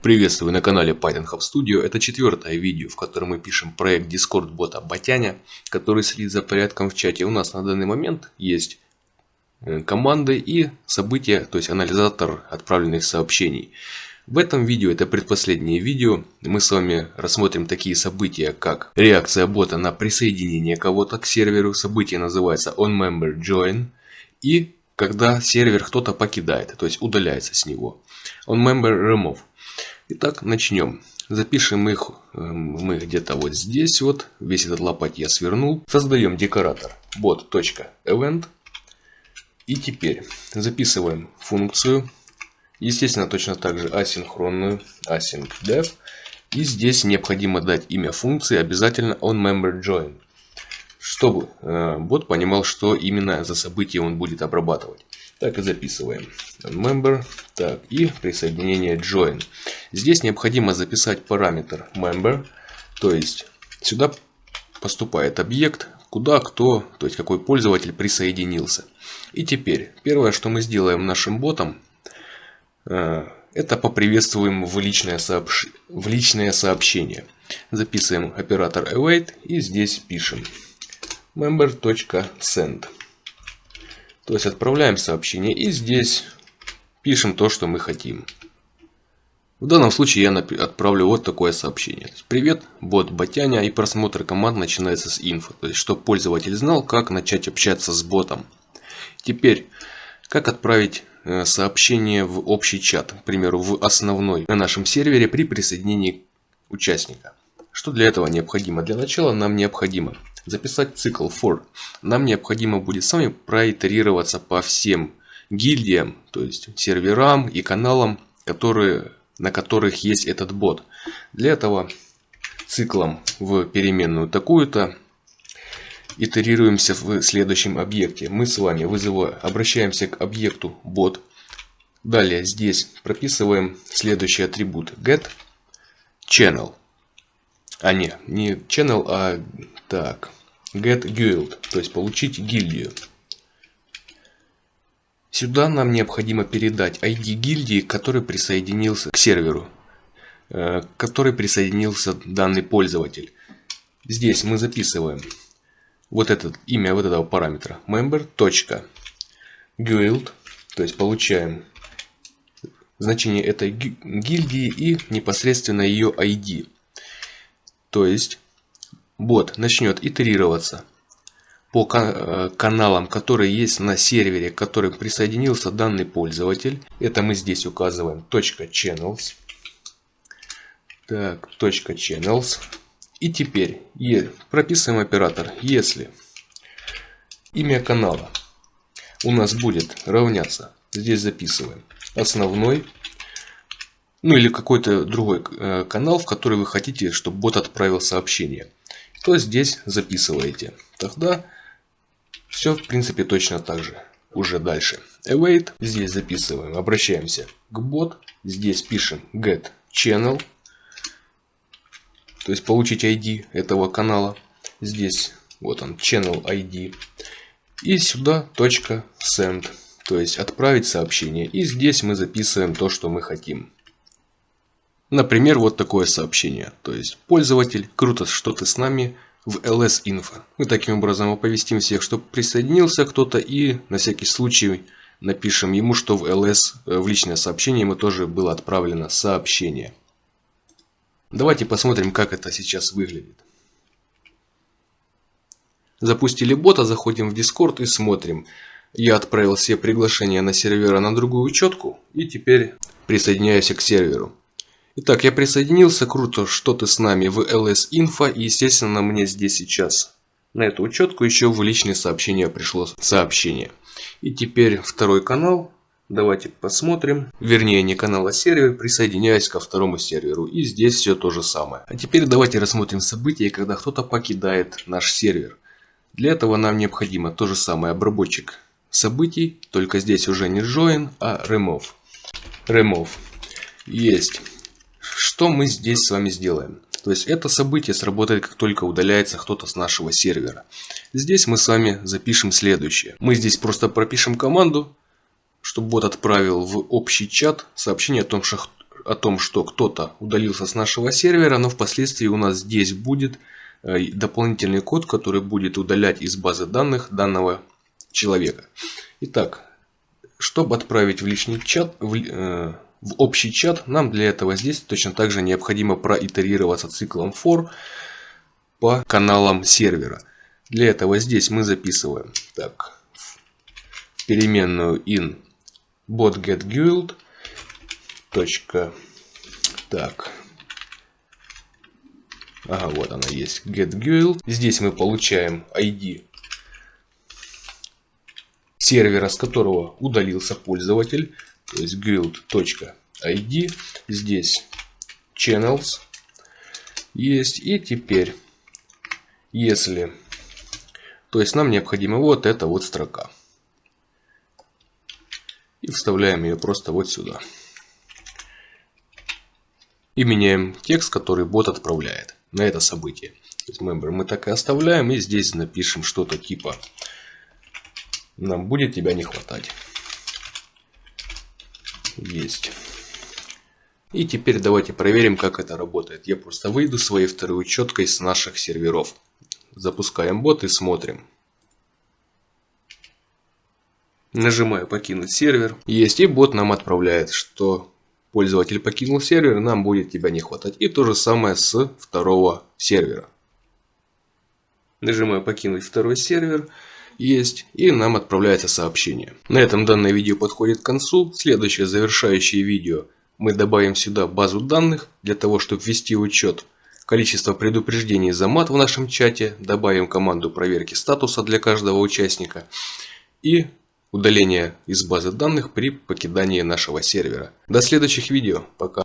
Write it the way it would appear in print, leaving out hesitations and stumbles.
Приветствую на канале Python Hub Studio. Это четвертое видео, в котором мы пишем проект Discord бота Батяня, который следит за порядком в чате. У нас на данный момент есть команды и события, то есть анализатор отправленных сообщений. В этом видео, это предпоследнее видео, мы с вами рассмотрим такие события, как реакция бота на присоединение кого-то к серверу. Событие называется onMemberJoin. И когда сервер кто-то покидает, то есть удаляется с него. onMemberRemove. Итак, начнем. Запишем их мы где-то вот здесь вот. Весь этот лопать я свернул. Создаем декоратор bot.event. И теперь записываем функцию. Естественно, точно так же асинхронную. async_def. И здесь необходимо дать имя функции. Обязательно onMemberJoin. Чтобы бот понимал, что именно за событие он будет обрабатывать. Так и записываем. Member. Так, и присоединение join. Здесь необходимо записать параметр member. То есть сюда поступает объект, куда кто, то есть какой пользователь присоединился. И теперь первое, что мы сделаем нашим ботом, это поприветствуем в личное сообщение. Записываем оператор await и здесь пишем member.send. То есть отправляем сообщение и здесь пишем то, что мы хотим. В данном случае я отправлю вот такое сообщение. Привет, бот Батяня, и просмотр команд начинается с инфо. То есть, чтобы пользователь знал, как начать общаться с ботом. Теперь, как отправить сообщение в общий чат, к примеру, в основной на нашем сервере при присоединении участника. Что для этого необходимо? Для начала нам необходимо записать цикл for. Нам необходимо будет с вами проитерироваться по всем гильдиям, то есть серверам и каналам, на которых есть этот бот. Для этого циклом в переменную такую-то итерируемся в следующем объекте. Мы с вами обращаемся к объекту bot. Далее здесь прописываем следующий атрибут getChannel. Не channel, а так. getGuild, то есть получить гильдию. Сюда нам необходимо передать ID гильдии, который присоединился к серверу, к которой присоединился данный пользователь. Здесь мы записываем вот это имя вот этого параметра member.guild, то есть получаем значение этой гильдии и непосредственно ее ID. То есть бот начнет итерироваться по каналам, которые есть на сервере, к которым присоединился данный пользователь. Это мы здесь указываем .channels. Так, .channels. И теперь прописываем оператор. Если имя канала у нас будет равняться, здесь записываем основной, ну или какой-то другой канал, в который вы хотите, чтобы бот отправил сообщение, то здесь записываете. Тогда все в принципе точно так же. Уже дальше. Await. Здесь записываем. Обращаемся к bot. Здесь пишем getChannel. То есть получить ID этого канала. Здесь вот он, channel ID. И сюда .send. То есть отправить сообщение. И здесь мы записываем то, что мы хотим. Например, вот такое сообщение. То есть пользователь, круто, что ты с нами в ls-info. Мы таким образом оповестим всех, что присоединился кто-то, и на всякий случай напишем ему, что в ls, в личное сообщение ему тоже было отправлено сообщение. Давайте посмотрим, как это сейчас выглядит. Запустили бота, заходим в Discord и смотрим. Я отправил все приглашения на сервера на другую учетку и теперь присоединяюсь к серверу. Итак, я присоединился, круто, что ты с нами в ls-info, и естественно мне здесь сейчас на эту учетку еще в личные сообщения пришло сообщение. И теперь второй канал, давайте посмотрим, вернее не канал, а сервер, присоединяюсь ко второму серверу, и здесь все то же самое. А теперь давайте рассмотрим события, когда кто-то покидает наш сервер. Для этого нам необходимо то же самое, обработчик событий, только здесь уже не join, а remove. Remove. Есть. Что мы здесь с вами сделаем? То есть это событие сработает, как только удаляется кто-то с нашего сервера. Здесь мы с вами запишем следующее. Мы здесь просто пропишем команду, чтобы бот отправил в общий чат сообщение о том, о том, что кто-то удалился с нашего сервера, но впоследствии у нас здесь будет дополнительный код, который будет удалять из базы данных данного человека. Итак, чтобы отправить в личный чат, в общий чат, нам для этого здесь точно так же необходимо проитерироваться циклом for по каналам сервера. Для этого здесь мы записываем так, переменную in bot_get_guild. Так. Ага, вот она есть. getGuild. Здесь мы получаем ID сервера, с которого удалился пользователь. То есть guild.id. Здесь channels есть. И теперь, если... То есть нам необходима вот эта вот строка. И вставляем ее просто вот сюда. И меняем текст, который бот отправляет на это событие. То есть member мы так и оставляем. И здесь напишем что-то типа «Нам будет тебя не хватать». Есть. И теперь давайте проверим, как это работает. Я просто выйду своей второй учеткой с наших серверов. Запускаем бот и смотрим. Нажимаю «Покинуть сервер». Есть. И бот нам отправляет, что пользователь покинул сервер, нам будет тебя не хватать. И то же самое с второго сервера. Нажимаю «Покинуть второй сервер». Есть. И нам отправляется сообщение. На этом данное видео подходит к концу. Следующее завершающее видео. Мы добавим сюда базу данных для того, чтобы ввести учет количества предупреждений за мат в нашем чате. Добавим команду проверки статуса для каждого участника. И удаление из базы данных при покидании нашего сервера. До следующих видео. Пока.